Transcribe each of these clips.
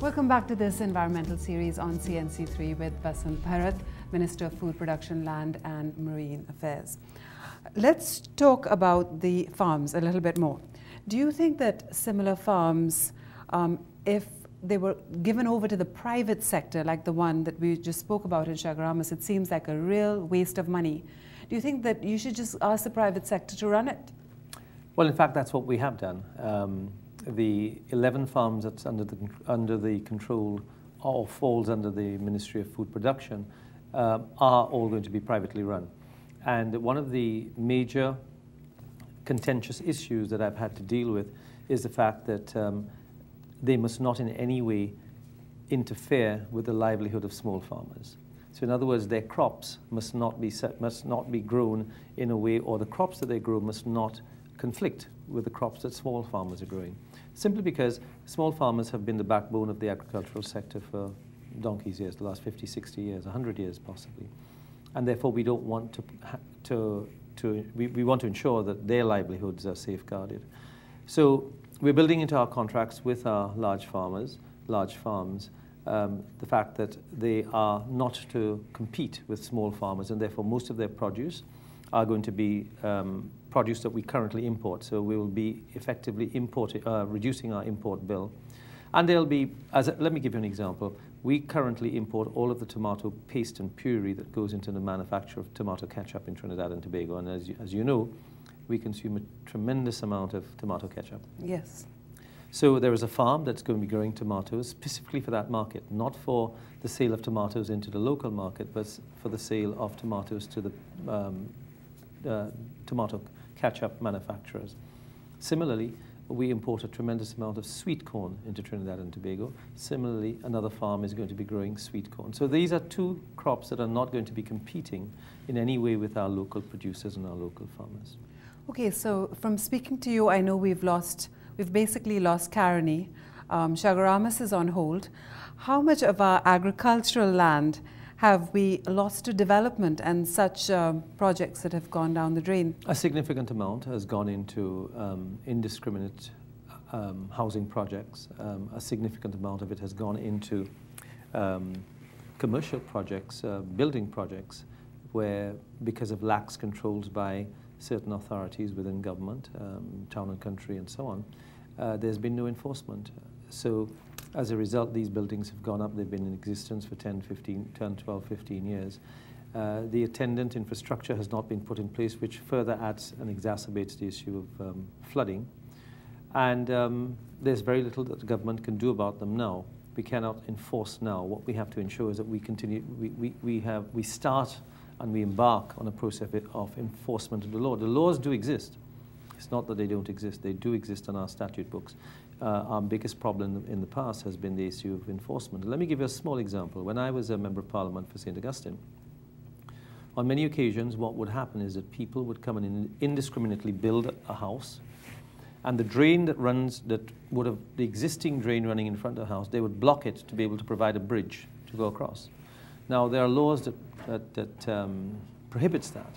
Welcome back to this environmental series on CNC3 with Basant Bharat, Minister of Food Production, Land and Marine Affairs. Let's talk about the farms a little bit more. Do you think that similar farms, if they were given over to the private sector, like the one that we just spoke about in Chaguaramas, it seems like a real waste of money. Do you think that you should just ask the private sector to run it? Well, in fact, that's what we have done. The 11 farms that's under the control or falls under the Ministry of Food Production are all going to be privately run. And one of the major contentious issues that I've had to deal with is the fact that they must not in any way interfere with the livelihood of small farmers. So in other words, their crops must not be grown in a way, or the crops that they grow must not conflict with the crops that small farmers are growing. Simply because small farmers have been the backbone of the agricultural sector for donkey's years, the last 50, 60 years, 100 years possibly. And therefore we don't want we want to ensure that their livelihoods are safeguarded. So we're building into our contracts with our large farms, the fact that they are not to compete with small farmers, and therefore most of their produce are going to be produce that we currently import. So we will be effectively reducing our import bill. And there'll be, let me give you an example. We currently import all of the tomato paste and puree that goes into the manufacture of tomato ketchup in Trinidad and Tobago. And as you know, we consume a tremendous amount of tomato ketchup. Yes. So there is a farm that's going to be growing tomatoes specifically for that market, not for the sale of tomatoes into the local market, but for the sale of tomatoes to the tomato ketchup manufacturers. Similarly, we import a tremendous amount of sweet corn into Trinidad and Tobago. Similarly, another farm is going to be growing sweet corn. So these are two crops that are not going to be competing in any way with our local producers and our local farmers. Okay, so from speaking to you, I know we've basically lost Caroni. Chaguaramas is on hold. How much of our agricultural land have we lost to development and such projects that have gone down the drain? A significant amount has gone into indiscriminate housing projects. A significant amount of it has gone into commercial projects, building projects, where because of lax controls by certain authorities within government, town and country and so on, there's been no enforcement. So as a result, these buildings have gone up. They've been in existence for 10, 12, 15 years. The attendant infrastructure has not been put in place, which further adds and exacerbates the issue of flooding. And there's very little that the government can do about them now. We cannot enforce now. What we have to ensure is that we continue, we start and we embark on a process of enforcement of the law. The laws do exist. It's not that they don't exist. They do exist in our statute books. Our biggest problem in the past has been the issue of enforcement. Let me give you a small example. When I was a Member of Parliament for St. Augustine, on many occasions what would happen is that people would come and indiscriminately build a house, and the drain the existing drain running in front of the house, they would block it to be able to provide a bridge to go across. Now, there are laws that prohibits that,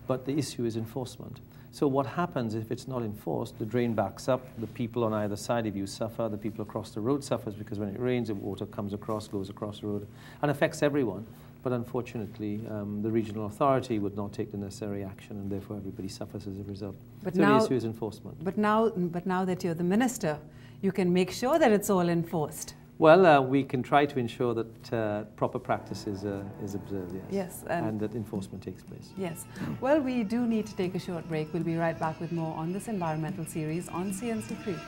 but the issue is enforcement. So what happens if it's not enforced? The drain backs up, the people on either side of you suffer, the people across the road suffers, because when it rains, the water comes across, goes across the road, and affects everyone. But unfortunately, the regional authority would not take the necessary action, and therefore everybody suffers as a result. But so now, the issue is enforcement. But now that you're the minister, you can make sure that it's all enforced. Well, we can try to ensure that proper practice is observed, yes. Yes. And that enforcement takes place. Yes. Well, we do need to take a short break. We'll be right back with more on this environmental series on CNC3.